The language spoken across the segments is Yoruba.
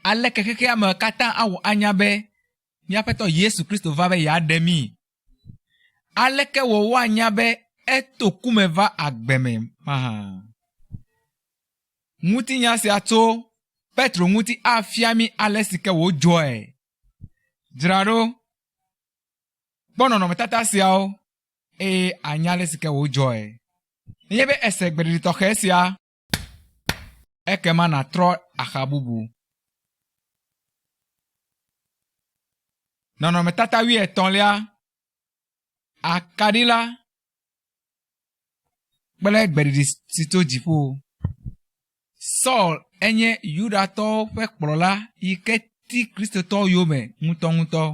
ale kekeke ame kata awɔ anya be miaƒetɔ Yesu Kristo va be yaɖemi. Aleke wòwɔ anya be eto kume va agbeme mahã. Ŋutinya sia tso Petro ŋuti afia mi ale si ke wòdzɔe. Dzraɖo, kpɔ nɔnɔmetata siawo eye anya ale si ke wòdzɔe. Nenye be ese gbeɖiɖi tɔxɛ sia, ekema nàtrɔ axa bubu. Nɔnɔmetata 13, akaɖi la kple gbeɖiɖi si tso dziƒo. Saul enye Yudatɔwo ƒe kplɔla yi ke ti Kristotɔwo yome ŋutɔŋutɔ.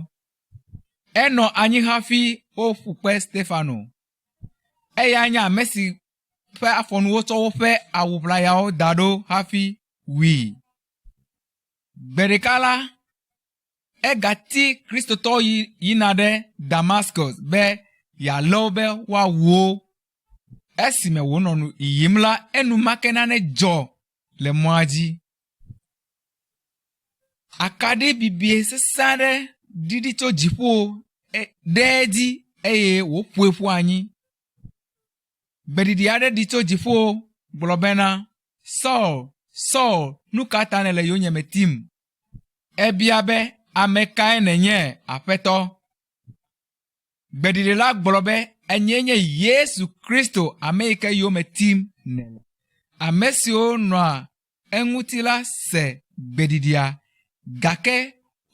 Enɔ anyi hafi woƒu kpe Stefano. Eya nye ame si ƒe afɔnuwo tsɔ woƒe awu ʋlayawo da ɖo hafi wui. Gbe ɖeka la, egati Kristotɔwo yina ɖe Damaskus be yalé wo be woawu wo. Esime wònɔ nu yiyim la, enumake nane dzɔ le mɔa dzi. Akaɖi bibi sesẽ aɖe ɖiɖi tso dziƒo ɖe edzi eye wòƒoe ƒu anyi. Gbeɖiɖi aɖe ɖi tso dziƒo gblɔ bena, Saul, Saul, nu ka ta nèle yonyeme tim? Ebia be, ame kae nènye, Aƒetɔ? Gbeɖiɖi la gblɔ be, enye nye Yesu Kristo ame yi ke yome tim nèle. Ame siwo nɔa eŋuti la se gbeɖiɖia, gake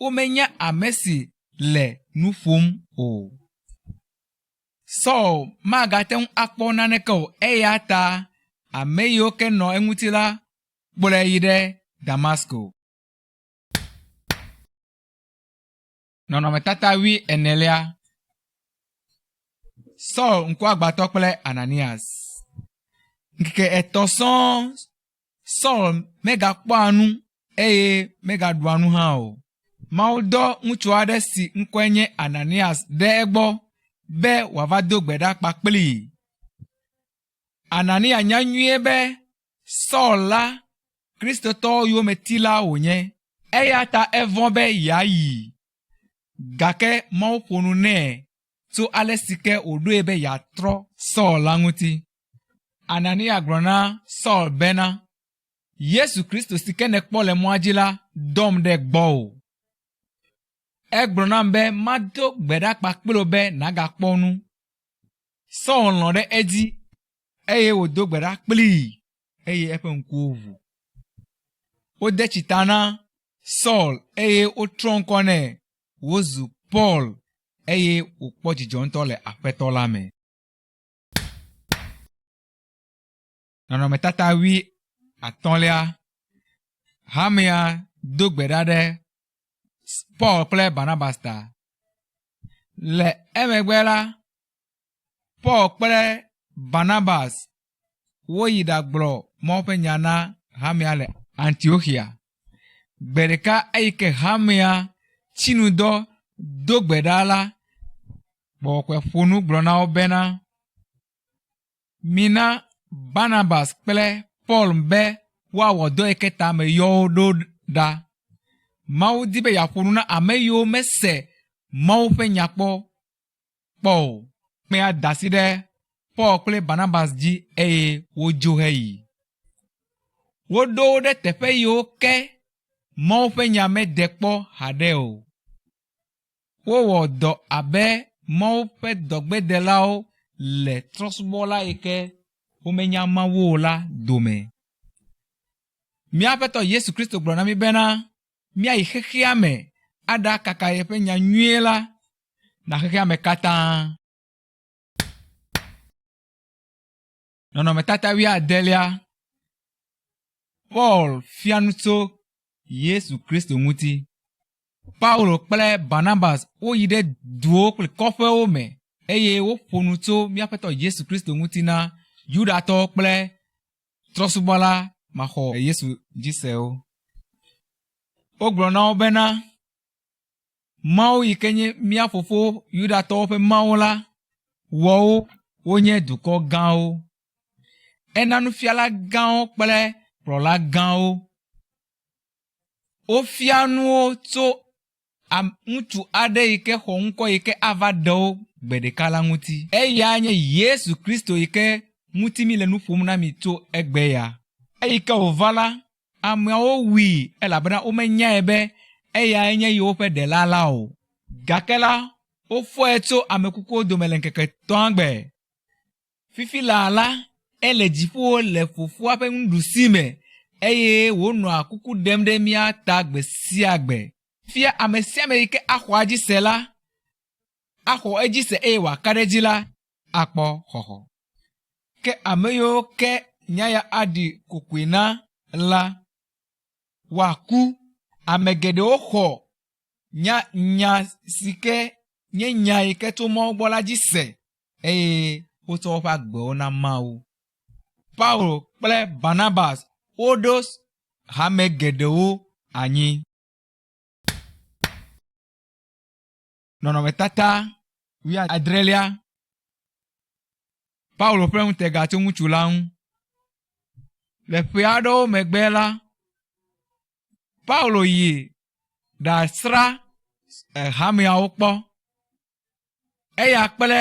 womenya ame si le nu ƒom o. Saul magate ŋu akpɔ naneke o, eya ta ame yiwo ke nɔ eŋuti la kplɔe yi ɖe Damasko. Nɔnɔmetata 14, Saul ŋkuagbatɔ kple Ananias. Ŋkeke 3 sɔŋ Saul megakpɔa nu eye megaɖua nu hã o. Mawu dɔ ŋutsu aɖe si ŋkɔe nye Ananias ɖe egbɔ be wòava do gbe ɖa kpakplii. Anania nya nyuie be Saul la Kristotɔwo yometila wònye, eya ta evɔ̃ be yeayi. Gake Mawu ƒo nu nɛ tso ale si ke wòɖoe be yeatrɔ Saul la ŋuti. Anania gblɔ na Saul bena, Yesu Kristo si ke nèkpɔ le mɔa dzi la dɔm ɖe gbɔwò. Egblɔ nam be mado gbe ɖa kpakplo be nàgakpɔ nu. Saul lɔ̃ ɖe edzi eye wòdo gbe ɖa kplii eye eƒe ŋkuwo ʋu. Wode tsita na Saul eye wotrɔ ŋkɔ nɛ wòzu Paul eye wòkpɔ dzidzɔ ŋutɔ le Aƒetɔ la me. Nɔnɔmetata 15, Hamea do gbe ɖa ɖe Paul kple Barnabas ta. Le emegbe la, Paul kple Barnabas woyi ɖagblɔ Mawu ƒe nya na Hamea le Antiochia. Gbe ɖeka eyi ke Hamea tsinudɔ do gbe ɖa la, gbɔgbɔ ƒo nu gblɔ na wo bena, mina Barnabas kple Paul be woawɔ dɔ yi ke ta me yɔ wo ɖo ɖa. Mawu di be yeaƒo nu na ame yiwo mese Mawu ƒe nya kpɔ o. Kpea da asi ɖe Paul kple Barnabas dzi eye wodzo heyi. Woɖo wo ɖe teƒe yiwo ke Mawu ƒe nya meɖe kpɔ haɖe o. Wowɔ dɔ abe Mawu ƒe dɔgbedelawo le trɔ̃subɔla yi ke womenya Mawu o la dome. Míaƒetɔ Yesu Kristo gblɔ na mi bena míayi xexea me aɖakaka yeƒe nya nyuie la na xexea me katã. Nɔnɔmetata 16, Paul fia nu tso Yesu Kristo ŋuti. Paulo kple Barnabas woyi ɖe duwo kple kɔƒewo me eye woƒo nu tso míaƒetɔ Yesu Kristo ŋuti na Yudatɔwo kple trɔ̃subɔla maxɔ Yesu dzi sewo. Wogblɔ na wo bena Mawu yi ke nye mía fofo Yudatɔwo ƒe Mawu la wɔwo wonye dukɔ gãwo. Ena nufiala gãwo kple kplɔla gãwo. Ofia nuwo tso ŋutsu aɖe yi ke xɔ ŋkɔ yi ke ava ɖe wo gbe ɖeka la ŋuti. Eya nye Yesu Kristo yi ke ŋuti mi le nu ƒom na mi tso egbe ya. Eyi ke wòva la, ameawo wui elabena womenyae be eya nye yewo ƒe ɖela la o. Gake la, wofɔe tso ame kukuwo dome le ŋkeke 3 gbe. Fifi la, ele dziƒo le fofoa ƒe nuɖusime eye wònɔa kuku ɖem ɖe mía ta gbe sia gbe. Fia ame sia ame yi ke axɔ edzi se la, axɔ edzi se eye wòaka ɖe edzi la, akpɔ xɔxɔ. Ke ame yiwo ke nya ya aɖi kokoe na la, wòaku. Ame geɖewo xɔ nya si ke nye nya yi ke tso Mawu gbɔ la dzi se eye wotsɔ woƒe agbewo na Mawu. Paulo kple Barnabas woɖo hame geɖewo anyi. Nɔnɔmetata 17. Paulo ƒe ŋutega tso ŋutsu la ŋu. Le ƒe aɖewo megbe la, Paulo yi ɖasra hameawo kpɔ. Eya kple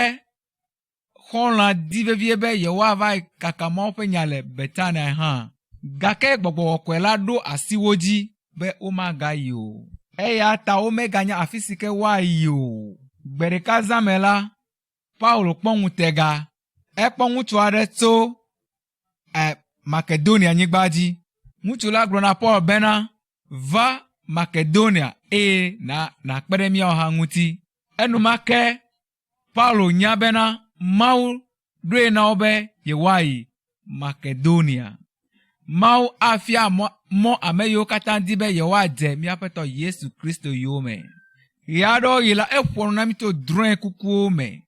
xɔlã di vevie be yewoava kaka Mawu ƒe nya le Betania hã. Gake gbɔgbɔ kɔkɔe la ɖo asi wo dzi be womagayi o. Eya ta womeganya afi si ke woayi o. Gbe ɖeka zã me la, Paulo kpɔ ŋutega. Ekpɔ ŋutsu aɖe tso Makedonia nyigba dzi. Ŋutsu la gblɔ na Paul bena, va Makedonia eye nakpe ɖe míawo hã ŋuti. Enumake Paulo nya bena Mawu ɖoe na wo be yewoayi Makedonia. Mawu afia mɔ ame yiwo katã di be yewoadze míaƒe tɔ Yesu Kristo yiwo me. Ya aɖewo yi la, eƒo nu na mi to drɔ̃e kukuwo me.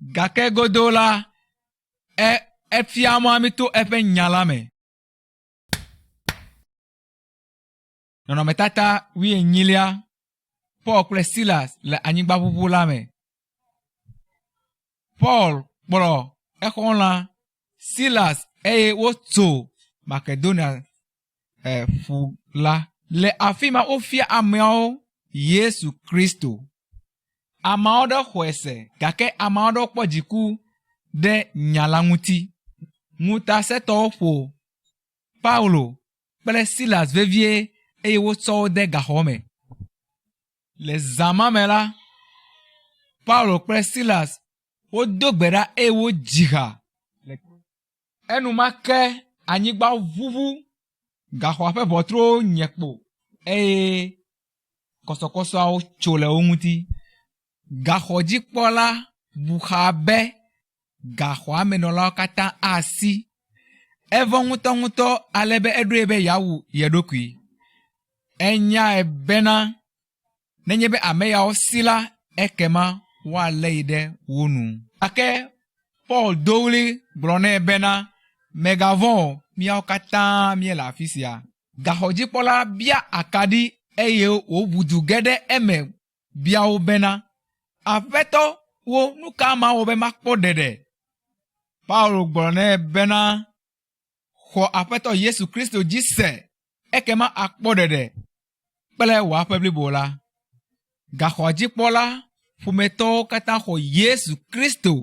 Gake godoo la, efia mɔ mi to eƒe nya la me. Nɔnɔmetata 18. Paul kple Silas le anyigba ʋuʋu la me. Paul kplɔ exɔlã Silas eye wotso Makedonia ƒu la. Le afi ma wofia ameawo Yesu Kristo. Ameawo ɖe xɔe se, gake ameawo ɖe kpɔ dziku ɖe nya la ŋuti. Ŋutasetɔwo ƒo Paulo kple Silas vevie eye wotsɔ wo de gaxɔ me. Le zã ma me la, Paulo kple Silas wodo gbe ɖa eye wodzi ha. Enumake anyigba ʋuʋu, gaxɔa ƒe ʋɔtruwo nye kpo eye kɔsɔkɔsɔawo tso le wo ŋuti. Gaxɔdzikpɔla bu xa be gaxɔa me nɔlawo katã asi. Evɔ ŋutɔŋutɔ ale be eɖoe be yeawu ye ɖokui. Enyae bena nenye be ame yawo si la, ekema woalé yi ɖe wo nu. Gake Paul do ɣli gblɔ nɛ bena megavɔ̃, míawo katã míele afi sia. Gaxɔdzikpɔla bia akaɖi eye wòʋu du ge ɖe eme bia wo bena, Aƒetɔ wo nu ka ma wɔ be makpɔ ɖeɖe? Paulo gblɔ nɛ bena xɔ Aƒetɔ Yesu Kristo dzi se, ekema akpɔ ɖeɖe kple wò aƒe blibo la. Gaxɔdzikpɔla ƒometɔwo katã xɔ Yesu Kristo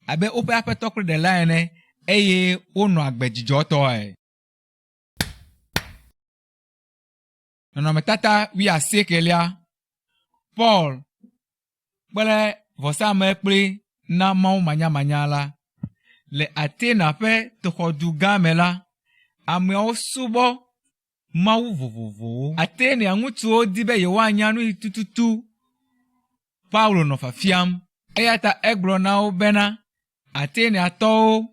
abe woƒe aƒetɔ kple ɖela ene eye wonɔ agbe dzidzɔtɔe. Nɔnɔmetata 19. Paul kple vɔsamlekpui na Mawu manyamanya la. Le Atena ƒe tɔxɔdu gã me la, ameawo subɔ Mawu vovovowo. Atenia ŋutsuwo di be yewoanya nu yi tututu. Paulo nɔ fafiam, eya ta egblɔ na wo bena Ateniatɔwo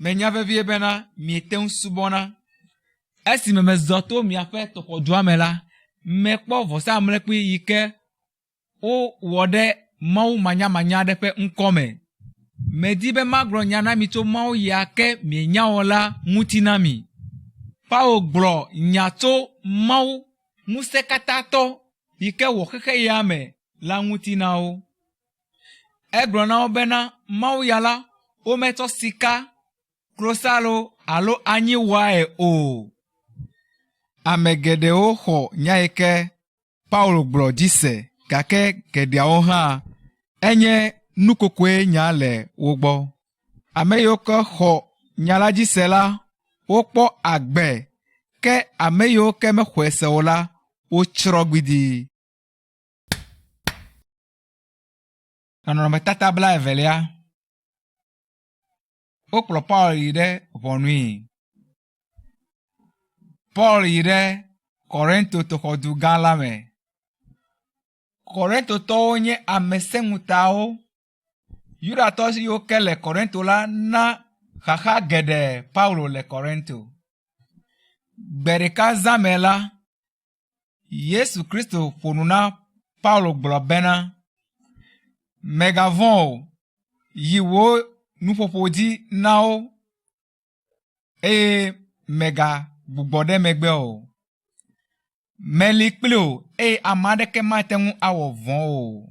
menya vevie bena miete ŋu subɔna. Esime mezɔ to miaƒe tɔxɔdua me la, mekpɔ vɔsamlekpui yi ke wowɔ ɖe Mawu manyamanya ɖe ƒe ŋkɔ me. Medi be magblɔ nya na mi tso Mawu ya ke mienya o la ŋuti na mi. Paulo gblɔ nya tso Mawu ŋusẽkatãtɔ yi ke wɔ xexe ya me la ŋuti na wo. Egblɔ na wo bena Mawu ya la, wometsɔ sika, klosalo alo anyi wɔe o. ame geɖewo xɔ nya yi ke Paulo gblɔ dzi se, gake geɖeawo hã enye nukokoe nya le wo gbɔ. Ame yiwo ke xɔ nya la dzi se la, wokpɔ agbe, ke ame yiwo ke mexɔe se o la, wotsrɔ̃ gbidii. Nɔnɔmetata 20. Wokplɔ Paul yi ɖe ʋɔnui. Paul yi ɖe Kɔrento tɔxɔdu gã la me. Kɔrentotɔwo nye ame seŋutawo. Yudatɔ yiwo ke le Kɔrento la na xaxa geɖe Paulo le Kɔrento. Gbe ɖeka zã me la, Yesu Kristo ƒonu na Paulo gblɔ bena, megavɔ̃ o, yi wo nuƒoƒo dzi na wo, eye megagbugbɔ ɖe megbe o. Meli kpli o, eye ame aɖeke mate ŋu awɔ vɔ̃ o.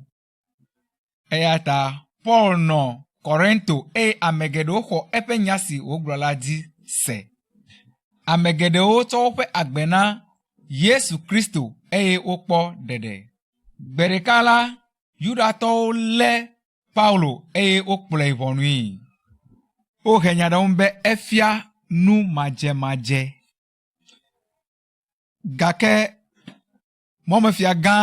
Eya ta Paul nɔ Kɔrento, eye ame geɖewo xɔ eƒe nya si wògblɔ la dzi se. Ame geɖewo tsɔ woƒe agbe na Yesu Kristo, eye wokpɔ ɖeɖe. Gbe ɖeka la, Yudatɔwo lé Paulo, eye wokplɔe ʋɔnui. Wohe nya ɖe ŋu be efia nu madzemadze. Gake mɔmefia gã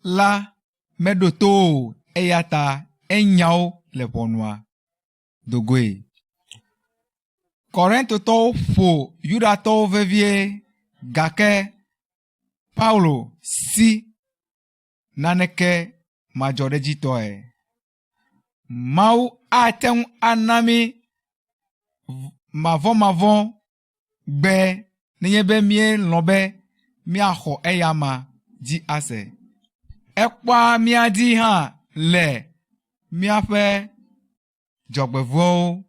la meɖo to o, eya ta enyawo le ʋɔnua dogoe. Kɔrentotɔwo ƒo Yudatɔwo vevie, gake Paulo si naneke madzɔɖedzitɔe. Mawu ate ŋu ana mi mavɔmavɔ gbe nenye be míelɔ̃ be míaxɔ eya ma dzi ase. Ekpɔa mía dzi hã le míaƒe dzɔgbevɔ̃wo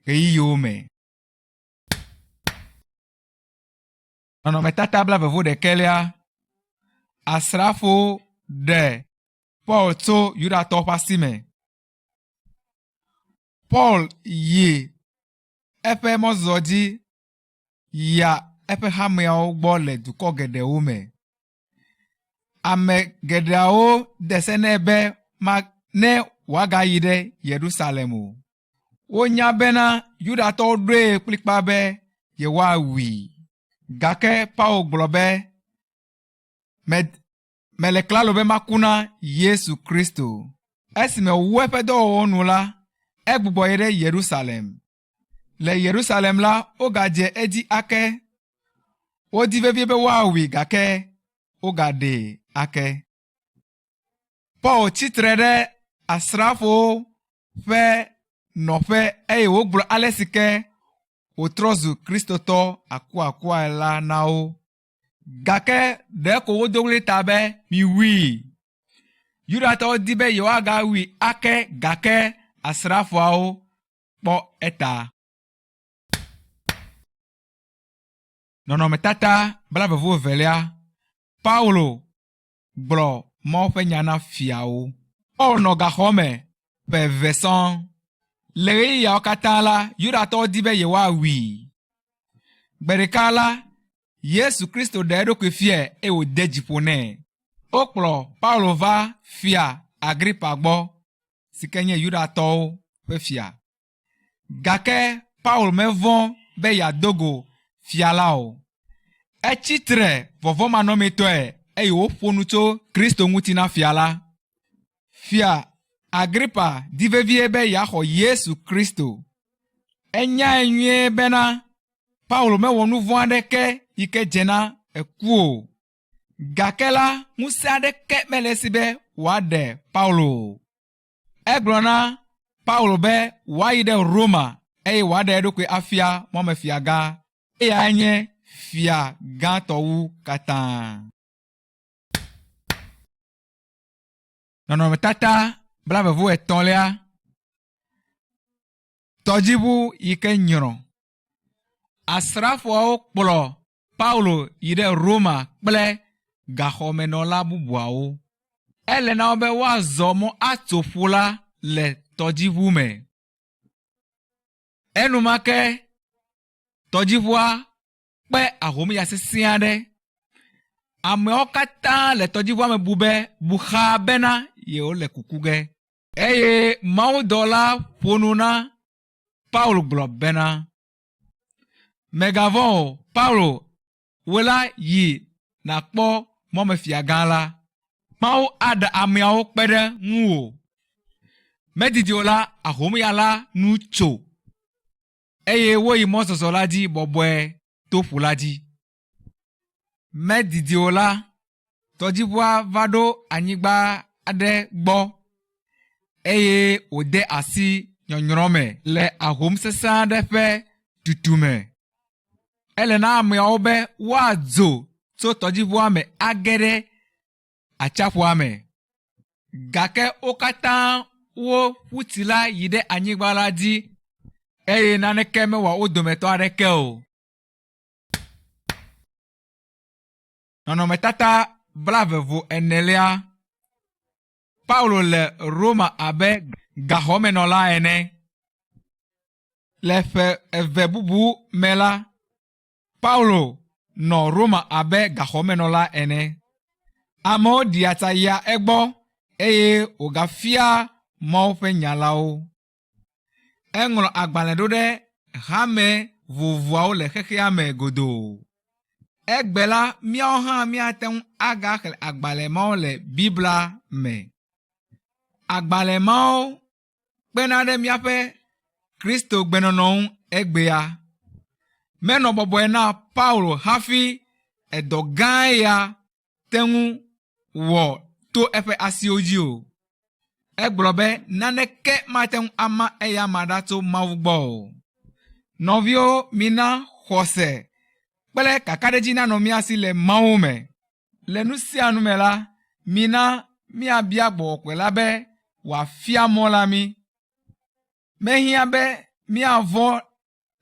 ɣeyiɣiwo me. Nɔnɔmetata 21. Asrafo ɖe Paul tso Yudatɔwo ƒe asi me. Paul yi eƒe mɔzɔzɔ dzi yia eƒe hameawo gbɔ le dukɔ geɖewo me. Ame geɖeawo de se nɛ be ne wòagayi ɖe Yerusalem o. Wonya bena Yudatɔwo ɖoe kplikpa be yewoawui. Gake Paul gblɔ be mele klalo be maku na Yesu Kristo. Esime wu eƒe dɔwɔwɔ nu la, egbugbɔ yi ɖe Yerusalem. Le Yerusalem la, wogadze edzi ake. Wodi vevie be woawui, gake wogaɖee ake. Paul tsitre ɖe asrafowo ƒe nɔƒe, eye wogblɔ ale si ke wòtrɔ zu kristotɔ akuakua la na wo. Gake ɖeko wodo ɣli ta be miwui. Yudatɔwo di be yewoagawui ake, gake asrafoawo kpɔ eta. Nɔnɔmetata 22. Paulo gblɔ Mawu ƒe nya na fiawo. Paul nɔ gaxɔ me ƒe 2 sɔŋ. Le ɣeyiɣiawo katã la, Yudatɔwo di be yewoawui. Gbe ɖeka la, Yesu Kristo ɖe eɖokui fie, eye wòde dziƒo nɛ. Wokplɔ Paulo va fia Agripa gbɔ, si ke nye Yudatɔwo ƒe fia. Gake Paulo mevɔ̃ be yeadogo fia la o. Etsitre vɔvɔmanɔmetɔe, eye wòƒo nu tso Kristo ŋuti na fia la. Fia Agripa di vevie be yeaxɔ Yesu Kristo. Enyae nyuie bena Paulo mewɔ nu vɔ̃ aɖeke yi ke dze na eku o. Gake la, ŋusẽ aɖeke mele esi be wòaɖe Paulo. Egblɔ na Paulo be wòayi ɖe Roma, eye wòaɖe eɖokui afia mɔmefiagã, eya nye fia gãtɔwu katã. Nɔnɔmetata 23. Tɔdziʋu yi ke nyrɔ. Asrafoawo kplɔ Paulo yi ɖe Roma kple gaxɔmenɔla bubuawo. Ele na wo be woazɔ mɔ atso ƒu la le tɔdziʋu me. Enumake tɔdziʋua kpe ahomya sesẽ aɖe. Amewo katã le tɔdziʋua me bu be buxa bena yewo le kuku ge. Eye mawudɔla ƒonu na Paulo gblɔ bena, megavɔ Paulo wola yi nakpɔ mɔmefia la. Mawu aɖe ameawo kpe ɖe ŋuwò. Medidi o la, ahomya la nu tso. Eye woyi mɔzɔzɔ la dzi bɔbɔe to ƒu la dzi. Medidi o la, tɔdziʋua va ɖo anyigba aɖe gbɔ. Eye wòde asi nyɔnyrɔ me le ahom sesẽ aɖe ƒe tutu me. Ele na ameawo be woadzo tso tɔdziʋua me age ɖe atsiaƒua me. Gake wo katã wo ƒutsi la yi ɖe anyigba la dzi. Eye naneke mewɔ wo dometɔ aɖeke o. Nɔnɔmetata 24. Paulo le Roma abe gaxɔmenɔla ene. Le ƒe 2 bubu me la, Paulo nɔ Roma abe gaxɔmenɔla ene. Amewo ɖi atsaya egbɔ eye wògafia Mawu ƒe nyalawo. Eŋlɔ agbalẽ ɖo ɖe hame vovovoawo le xexea me godoo. Egbe la, míawo hã míate ŋu agaxlẽ agbalẽ mawo le Bibla me. Agbalẽ mawo kpena ɖe míaƒe Kristo gbenɔnɔ ŋu egbea. Menɔ bɔbɔe na Paulo hafi edɔ gã ya te ŋu wɔ to eƒe asiwo dzi o. Egblɔ be naneke mate ŋu ama eya ma ɖa tso Mawu gbɔ o. Nɔviwo, mina xɔse kple kakaɖedzi nanɔ mía si le Mawu me. Le nu sia nu me la, mina míabia gbɔgbɔkpɔe la be wòafia mɔ la mí. Mehiã be míavɔ̃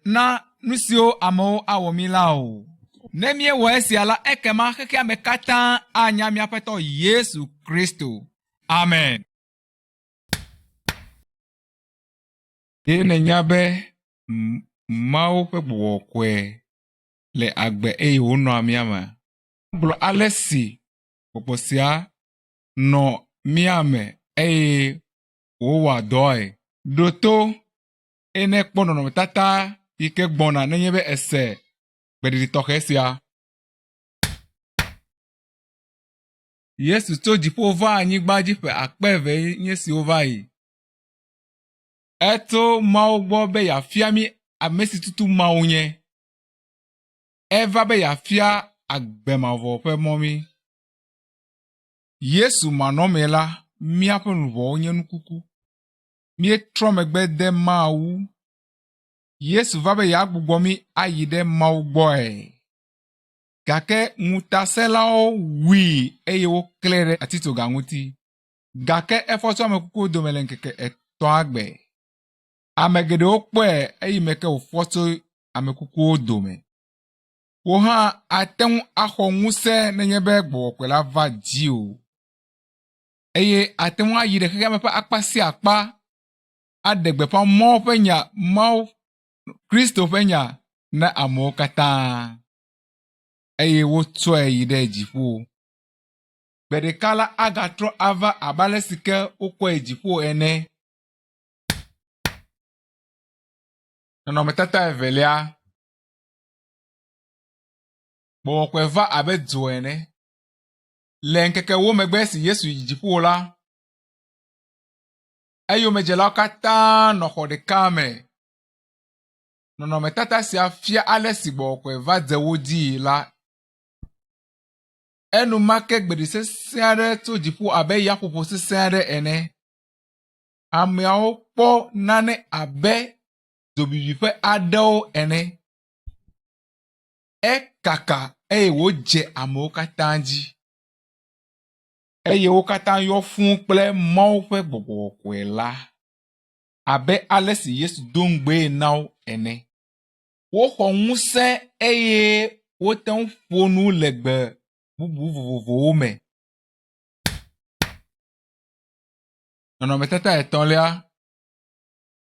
na nu siwo amewo awɔ mí la o. Ne míewɔ esia la, ekema xexea me katã anya míaƒe Tɔ Yesu Kristo. Amen. Ye nenya be Mawu ƒe gbɔgbɔkɔe le agbe eye wònɔ mía me. Gblɔ ale si gbɔgbɔ sia nɔ mía me eye wòwɔa dɔe. Ɖo to ene kpɔ nɔnɔmetata yi ke gbɔna nenye be ese gbeɖiɖi tɔxɛ sia. Yesu tso dziƒo va anyigba dzi ƒe 2,000 nye siwo va yi. Etso Mawu gbɔ be yeafia mí ame si tutu Mawu nye. Eva be yeafia agbe mavɔ ƒe mɔ mí. Yesu manɔme la, míaƒe luʋɔwo nye nukuku. Míetrɔ megbe de Mawu. Yesu va be yeagbugbɔ mí ayi ɖe Mawu gbɔe. Gake ŋutasẽlawo wui eye woklẽ ɖe atitsoga ŋuti. Gake efɔ tso ame kukuwo dome le ŋkeke 3 gbe. Ame geɖewo kpɔe eyi me ke wòfɔ tso ame kukuwo dome. Wo hã ate ŋu axɔ ŋusẽ nenye be gbɔgbɔkɔe la va dzi o. Eye ate ŋu ayi ɖe xexea me ƒe akpa sia akpa aɖe gbeƒã Mawu ƒe nya, Mawu Kristo ƒe nya na amewo katã. Eye wotsɔe yi ɖe dziƒo. Gbe ɖeka la agatrɔ ava abe ale si ke wokɔe yi dziƒo ene. Nɔnɔmetata 2. Gbɔgbɔkɔe va abe dzo ene. Le ŋkekewo megbe si Yesu yi dziƒo la, eyomedzelawo katã nɔ xɔ ɖeka me. Nɔnɔmetata sia fia ale si gbɔgbɔkɔe va dze wo dzi la. Enumake gbeɖi sesẽ aɖe tso dziƒo abe yaƒoƒo sesẽ aɖe ene. Ameawo kpɔ nane abe zobibi ƒe aɖewo ene. Ekaka eye wòdze amewo katã dzi. Eye wo katã yɔ fũu kple Mawu ƒe gbɔgbɔkɔe la. Abe ale si Yesu do ŋugbee na wo ene. Woxɔ ŋusẽ eye wote ŋu ƒo nu le gbe bubu vovovowo me. Nɔnɔmetata 3.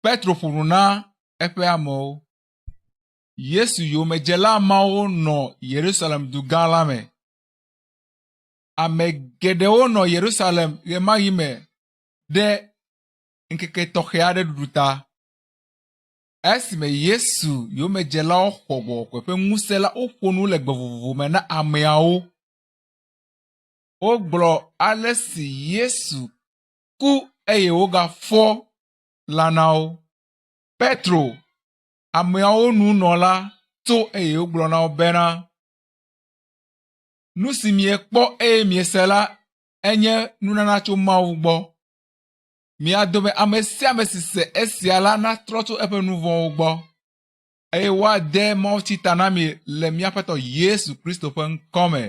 Petro ƒo nu na eƒe amewo. Yesu yomedzela amawo nɔ Yerusalem du gã la me. Ame geɖewo nɔ Yerusalem ɣe ma ɣi me ɖe ŋkeke tɔxɛ aɖe ɖuɖu ta. Esime Yesu yomedzelawo xɔ gbɔgbɔ ƒe ŋusẽ la, woƒo nu le gbe vovovo me na ameawo. Wogblɔ ale si Yesu ku eye wogafɔ la na wo. Petro, ameawo nunɔla, to eye wogblɔ na wo bena, nu si miekpɔ eye miese la enye nunana tso Mawu gbɔ. Mia dome ame sia ame si se esia la natrɔ tso eƒe nu vɔ̃wo gbɔ, eye woade mawutsi ta na mi le míaƒe Aƒetɔ Yesu Kristo ƒe ŋkɔ me,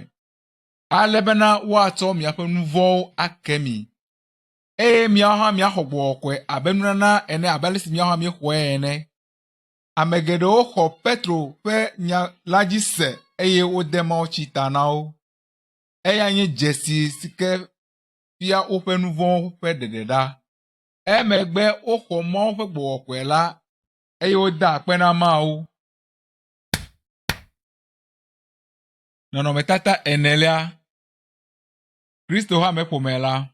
ale bena woatsɔ miaƒe nu vɔ̃wo ake mi, eye miawo hã miaxɔ gbɔgbɔkɔe abe nunana ene, abe ale si miawo hã miexɔe ene. Ame geɖewo xɔ Petro ƒe nya la dzi se eye wode mawutsi ta na wo. Eya nye dzesi si ke fia woƒe nu vɔ̃wo ƒe ɖeɖe ɖa. Emegbe woxɔ Mawu ƒe gbɔgbɔkɔe la eye woda akpe na Mawu. Nɔnɔmetata enelia, Kristo ƒe ameƒome la.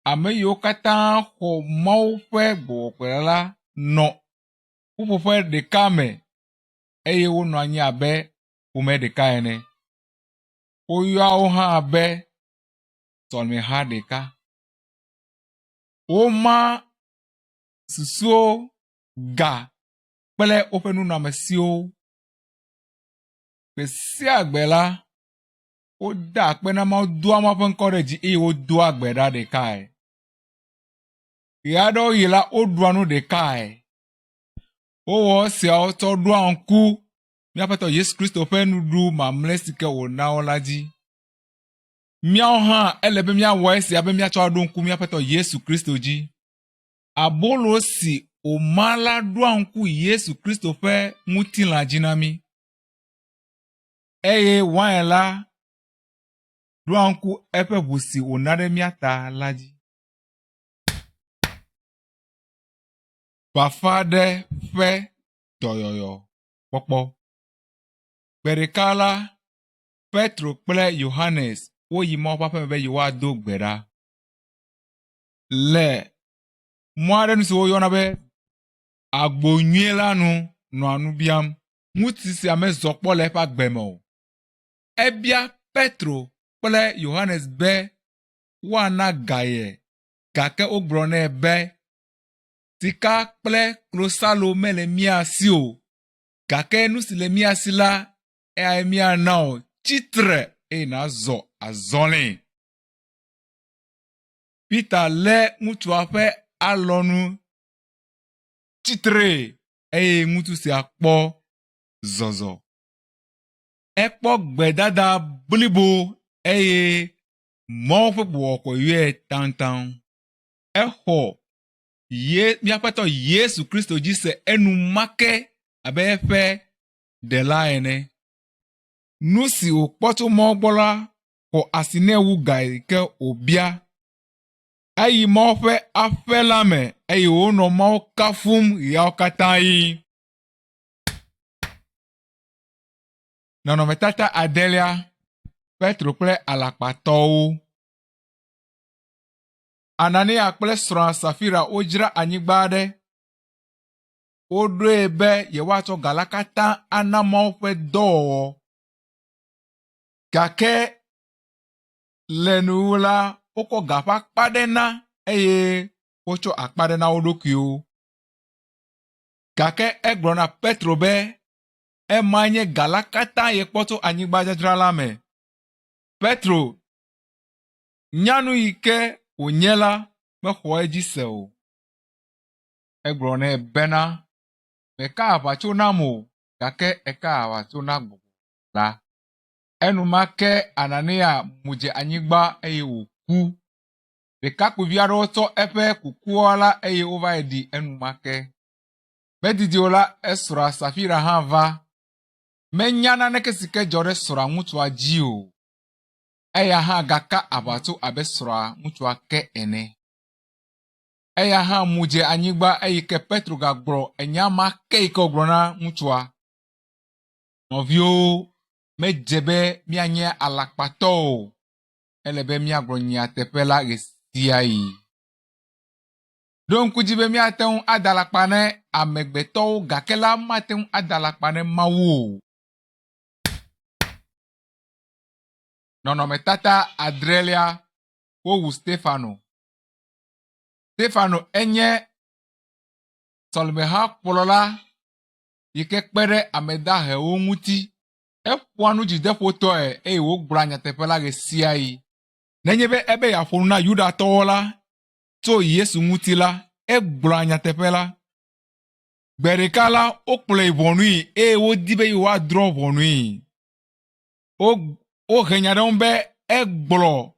Ame yiwo katã xɔ Mawu ƒe gbɔgbɔkɔe la nɔ ƒuƒoƒe ɖeka me eye wonɔ anyi abe ƒome ɖeka ene. Woyɔa wo hã abe sɔlemeha ɖeka. Woma susuwo, ga kple woƒe nunɔamesiwo. Gbe sia gbe la, woda akpe na Mawu, doa Mawu ƒe ŋkɔ ɖe dzi eye wodoa gbe ɖa ɖekae. Ɣe aɖewo ɣi la, woɖua nu ɖekae. Wowɔ esiawo tsɔ ɖoa ŋku míaƒe Aƒetɔ Yesu Kristo ƒe nuɖuɖu mamlɛ si ke wòna wo la dzi. Míawo hã ele be míawɔ esia be míatsɔ aɖo ŋku míaƒe Aƒetɔ Yesu Kristo dzi. Abolo si wòma la ɖoa ŋku Yesu Kristo ƒe ŋutilã dzi na mí. Eye wain la ɖoa ŋku eƒe ʋu si wòna ɖe mía ta la dzi. Bafa ɖe ƒe dɔyɔyɔ kpɔkpɔ. Gbe ɖeka la, Petro kple Yohanes woyi Mawu ƒe aƒe me be yewoado gbe ɖa. Le mɔ aɖe nu si woyɔna be agbo nyuie la nu nɔa nu biam. Ŋutsu sia mezɔ kpɔ le eƒe agbe me o. Ebia Petro kple Yohanes be woana ga ye, gake wogblɔ nɛ be sika kple klosalo mele mía si o, gake nu si le mía si la, eyae míana o, tsitre eye nàzɔ azɔlĩ. Peter lé ŋutsua ƒe alɔnu tsitre eye ŋutsu sia kpɔ zɔzɔ. Ekpɔ gbedada blibo eye Mawu ƒe gbɔgbɔkɔe yɔe taŋtaŋ. Exɔ míaƒe Aƒetɔ Yesu Kristo dzi se enumake abe eƒe ɖela ene. Nu si wòkpɔ tso Mawu gbɔ la xɔ asi nɛ wu ga yi ke wòbia. Eyi Mawu ƒe aƒe la me eye wònɔ Mawu kafum ɣeawo katã ɣi. Nɔnɔmetata adelia, Petro kple alakpatɔwo. Anania kple srɔ̃a Safira wodzra anyigba aɖe. Woɖoe be yewoatsɔ ga la katã ana Mawu ƒe dɔwɔwɔ. Gake le nuwu la, wokɔ ga ƒe akpa ɖe na eye wotsɔ akpa ɖe na wo ɖokuiwo. Gake egblɔ na Petro be ema nye ga la katã ye kpɔ tso anyigba dzadzra la me. Petro nyanu yi ke wònye la mexɔ edzi se o. Egblɔ nɛ bena meka aʋatso nam o, gake eka aʋatso na gbogbo la. Enumake Anania mu dze anyigba eye wòku. Ɖekakpuivi aɖewo tsɔ eƒe kukua la eye wova yi ɖi enumake. Medidi o la, esrɔ̃a Safira hã va. Menya naneke si ke dzɔ ɖe srɔ̃a ŋutsua dzi o. Eya hã gaka aʋatso abe srɔ̃a ŋutsua ke ene. Eya hã mu dze anyigba eye ke Petro gagblɔ enya ma ke yi ke wògblɔ na ŋutsua. Nɔviwo medze be mianye alakpatɔ o. Ele be miagblɔ nya teƒe la ɣe sia ɣi. Ɖo ŋku dzi be miate ŋu ada alakpa ne amegbetɔwo gake la mate ŋu ada alakpa ne Mawu o. Nɔnɔmetata adrelia wowu Stefano. Stefano enye sɔlimeha kplɔla yi ke kpe ɖe ame dahewo ŋuti. Eƒoa nu dzideƒotɔe eye wogblɔa nyateƒe la ɣe sia ɣi. Nenye be ebe yeaƒo nu na Yudatɔwo la tso Yesu ŋuti la, egblɔa nyateƒe la. Gbe ɖeka la, wokplɔe ʋɔnui eye wodi be yewoadrɔ̃ ʋɔnui. Wohe nya ɖe ŋu be egblɔ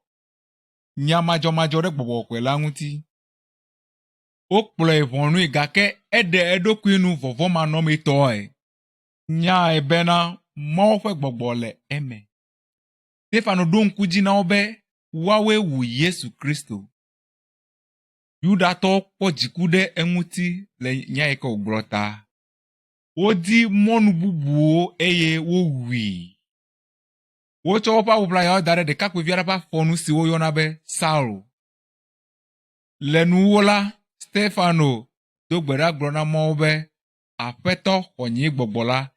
nya madzɔmadzɔ ɖe gbɔgbɔkɔe la ŋuti. Wokplɔe ʋɔnui gake eɖe eɖokui nu vɔvɔmanɔmetɔe. Nyae bena Mawu ƒe gbɔgbɔ le eme. Stefano ɖo ŋku dzi na wo be woawoe wu Yesu Kristo. Yudatɔwo kpɔ dziku ɖe eŋuti le nya yi ke wògblɔ ta. Wodi mɔnu bubuwo eye wowui. Wotsɔ woƒe awuʋlayawo da ɖe ɖekakpuivi aɖe ƒe afɔnu si woyɔna be Saulo. Le nuwo la, Stefano do gbe ɖa gblɔ na Mawu be Aƒetɔ xɔ nye gbɔgbɔ la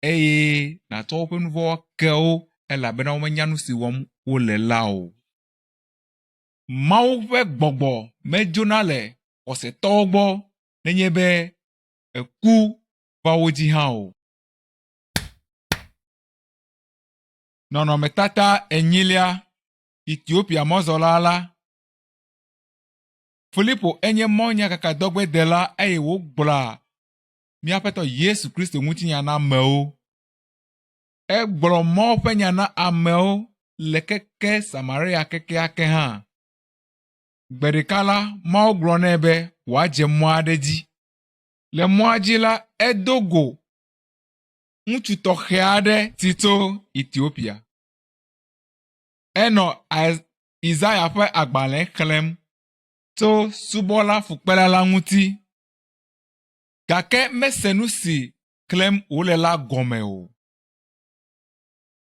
eye nàtsɔ woƒe nu vɔ̃wo ke wo elabena womenya nu si wɔm wole la o. Mawu ƒe gbɔgbɔ medzona le xɔsetɔwo gbɔ nenye be eku va wo dzi hã o. Nɔnɔmetata enyilia, Etiopia mɔzɔla la. Filipo enye mɔnyakakadɔgbedela eye wogblɔa míaƒetɔ Yesu Kristo ŋutinya na amewo. Egblɔ Mawu ƒe nya na amewo le keke Samaria kekeake hã. Gbe ɖeka la, Mawu gblɔ nɛ be wòadze mɔ aɖe dzi. Le mɔa dzi la, edo go ŋutsu tɔxɛ aɖe si tso Etiopia. Enɔ Isaya ƒe agbalẽ xlẽm tso subɔla fukpela la ŋuti. Gake mese nu si xlẽm wòle la gɔme o.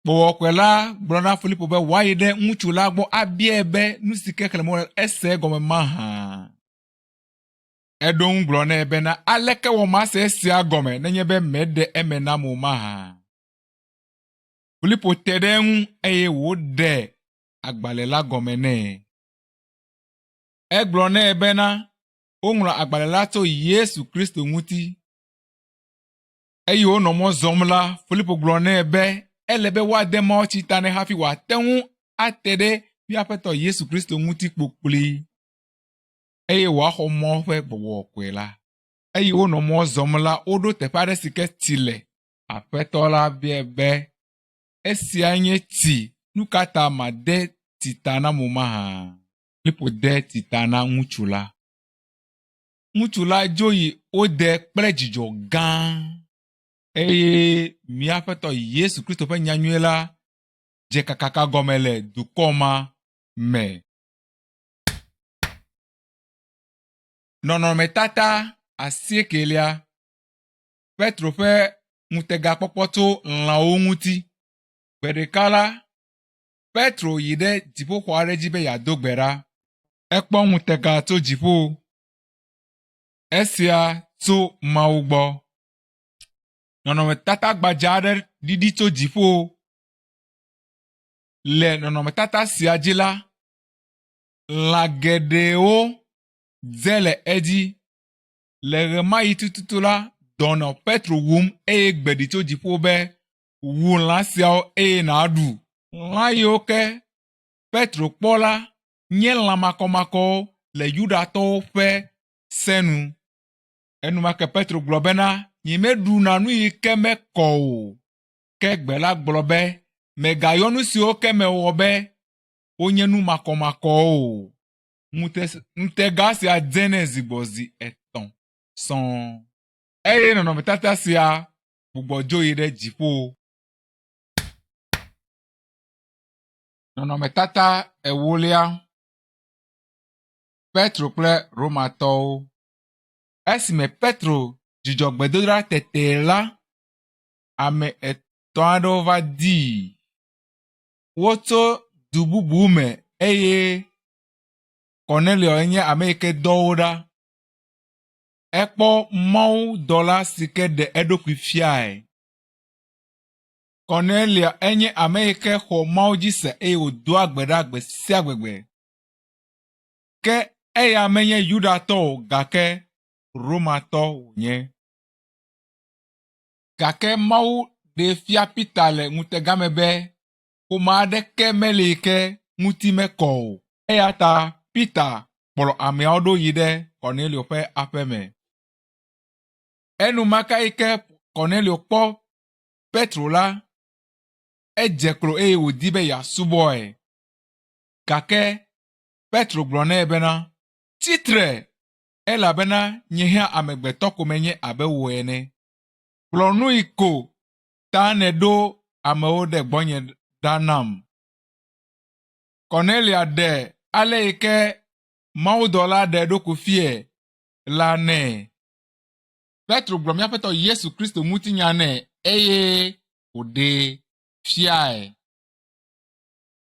Gbɔgbɔkɔe la gblɔ na Filipo be wòayi ɖe ŋutsu la gbɔ abiae be nu si ke xlẽm wòle ese gɔme mahã. Eɖo ŋu gblɔ nɛ bena aleke wɔ mase esia gɔme nenye be meɖe eme nam o mahã. Filipo te ɖe eŋu eye wòɖe agbalẽ la gɔme nɛ. Egblɔ nɛ bena woŋlɔ agbalẽ la tso Yesu Kristo ŋuti. Eye wonɔ mɔ zɔm la, Filipo gblɔ nɛ be ele be woade mawutsi ta nɛ hafi wòate ŋu ate ɖe míaƒetɔ Yesu Kristo ŋuti kpokpli. Eye wòaxɔ mɔ ƒe gbɔgbɔkɔe la. Eye wonɔ mɔ zɔm la, woɖo teƒe aɖe si ke tsi le. Aƒetɔ la bia be esia nye tsi, nu ka ta made tita na mo mahã? Filipo de tita na ŋutsu la. Ŋutsu la dzo yi wode kple dzidzɔ gã. Eye míaƒetɔ Yesu Kristo ƒe nyanyui la dze kakaka gɔme le dukɔ ma me. Nɔnɔmetata 9, Petro ƒe ŋutegakpɔkpɔ tso lãwo ŋuti. Gbe ɖeka la, Petro yi ɖe dziƒoxɔ aɖe dzi be yeado gbe ɖa. Ekpɔ ŋutega tso dziƒo. Esia tso Mawu gbɔ. Nɔnɔmetata gbadza aɖe ɖiɖi tso dziƒo. Le nɔnɔmetata sia dzi la, lã geɖewo dze le edzi. Le ɣe ma ɣi tututu la, dɔnɔ Petro wum eye gbeɖi tso dziƒo be wu lã siawo eye nàɖu. Lã yiwo ke Petro kpɔ la nye lã makɔmakɔwo le Yudatɔwo ƒe senu. Enumake Petro gblɔ bena nyemeɖuna nu yi ke mekɔ o. Ke gbe la gblɔ be megayɔ nu siwo ke mewɔ be wonye nu makɔmakɔwo o. Ŋutega sia dzene zi gbɔ zi 3 sɔŋ. Eye nɔnɔmetata sia gbugbɔ dzo yi ɖe dziƒo. Nɔnɔmetata 10, Petro kple Romatɔwo. Esime Petro dzidzɔ gbedodoɖa tete la, ame etɔ̃ aɖewo va dii. Wotso du bubu me eye Cornelius nye ame yi ke dɔ wo ɖa. Ekpɔ Mawu dɔla si ke ɖe eɖokui fiae. Cornelius enye ame yi ke xɔ Mawu dzi se eye wòdoa gbe ɖa gbe sia gbegbe. Ke eya menye Yudatɔ o, gake Romatɔ wònye. Gake Mawu ɖe fia Peter le ŋutega me be ƒome aɖeke meli ke ŋuti mekɔ o. Eya ta Peter kplɔ ameawo ɖo yi ɖe Cornelius ƒe aƒe me. Enumake yi ke Cornelius kpɔ Petro la, edze klo eye wòdi be yeasubɔe. Gake Petro gblɔ nɛ bena, tsitre, elabena nye hã amegbetɔ ko menye abe wò ene. Kplɔ nu yi ko ta nèɖo amewo ɖe gbɔnye ɖa nam. Cornelia ɖe ale yi ke mawudɔla ɖe ɖokui fie la nɛ. Petro gblɔ míaƒe Tɔ Yesu Kristo ŋutinya nɛ eye wòɖe fiae.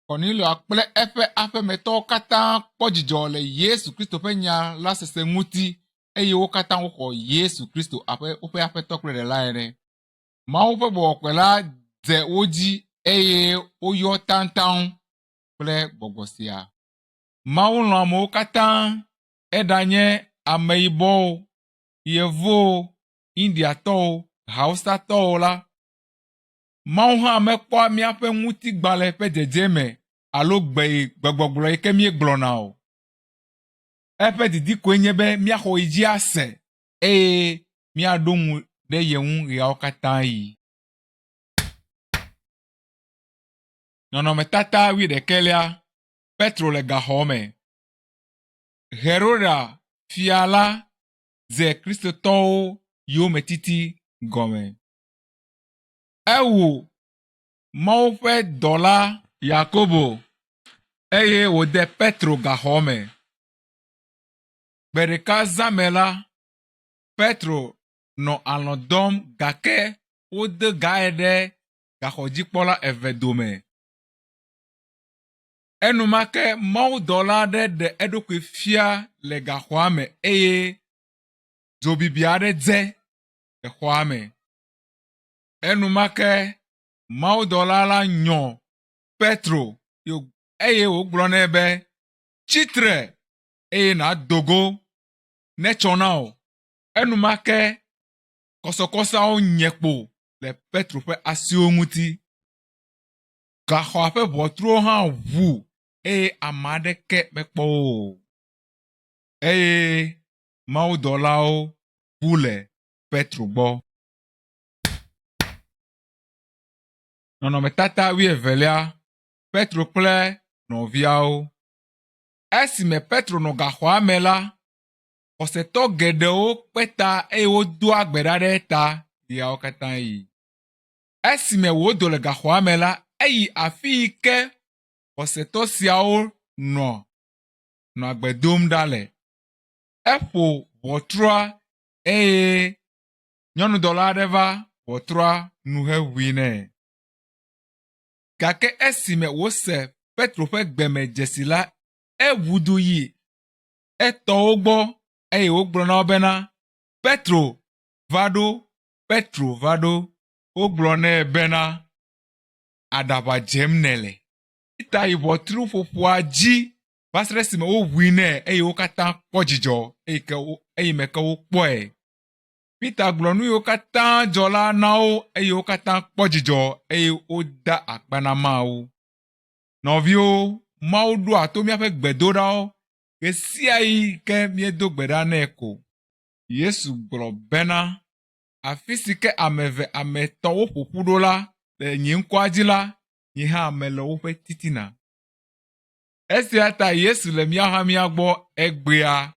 Cornelia kple eƒe aƒemetɔwo katã kpɔ dzidzɔ le Yesu Kristo ƒe nya la sese ŋuti eye wo katã woxɔ Yesu Kristo woƒe aƒetɔ kple ɖela ene. Mawu ƒe bɔbɔkpe la dze wo dzi eye woyɔ tantaŋ kple gbɔgbɔ sia. Mawu lɔ̃ amewo katã, eɖanye ameyibɔwo, yevuwo, Indiatɔwo, Hausatɔwo la. Mawu hã mekpɔ míaƒe ŋutigbalẽ ƒe dzedzeme alo gbegbɔgblɔ yi ke míegblɔna o. Eƒe didi koe nye be míaxɔ yi dzi ase eye míaɖo ŋu ɖe ye ŋu ɣeawo katã yi. Nɔnɔmetata 11. Petro le gaxɔ me. Heroda fia la ze kristotɔwo yometiti gɔme. Ewu Mawu ƒe dɔla Yakobo eye wòde Petro gaxɔ me. Gbe ɖeka zã me la, Petro nɔ alɔ̃ dɔm gake wode gae ɖe gaxɔdzikpɔla eve dome. Enumake mawudɔla aɖe ɖe eɖokui fia le gaxɔa me eye dzobibi aɖe dze exɔa me. Enumake mawudɔla la nyɔ Petro eye wògblɔ nɛ be, tsitre eye nàdogo netsɔ na wò. Enumake kɔsɔkɔsawo nye kpo le Petro ƒe asiwo ŋuti. Gaxɔa ƒe ʋɔtruwo hã ʋu eye ame aɖeke mekpɔ wo. Eye mawudɔlawo ʋu le Petro gbɔ. Nɔnɔmetata 12. Petro kple nɔviawo. Esime Petro nɔ gaxɔa me la, xɔsetɔ geɖewo kpe ta eye wodoa gbe ɖa ɖe ta ɣeawo katã yi. Esime wòdo le gaxɔa me la, eyi afi yi ke xɔsetɔ siawo nɔ agbe dom ɖa le. Eƒo ʋɔtrua eye nyɔnudɔla aɖe va ʋɔtrua nu heʋui nɛ. Gake esime wose Petro ƒe gbeme dzesi la, eʋu du yi etɔwo gbɔ eye wogblɔ na wo bena, Petro va ɖo, Petro va ɖo. Wogblɔ nɛ bena, aɖaʋa dzem nèle. Peter yi ʋɔtru ƒoƒoa dzi va se ɖe esime woʋui nɛ eye wo katã kpɔ dzidzɔ eyi me ke wokpɔe. Peter gblɔ nu yiwo katã dzɔ la na wo eye wo katã kpɔ dzidzɔ eye woda akpa na Mawu. Nɔviwo, Mawu ɖoa to míaƒe gbedoɖawo ɣe sia ɣi ke míedo gbe ɖa nɛ ko. Yesu gblɔ bena, afi si ke ame eve ame etɔ̃ woƒoƒu ɖo la le nye ŋkɔa dzi la, nye hã mele woƒe titina. Esia ta Yesu le míahamia gbɔ egbea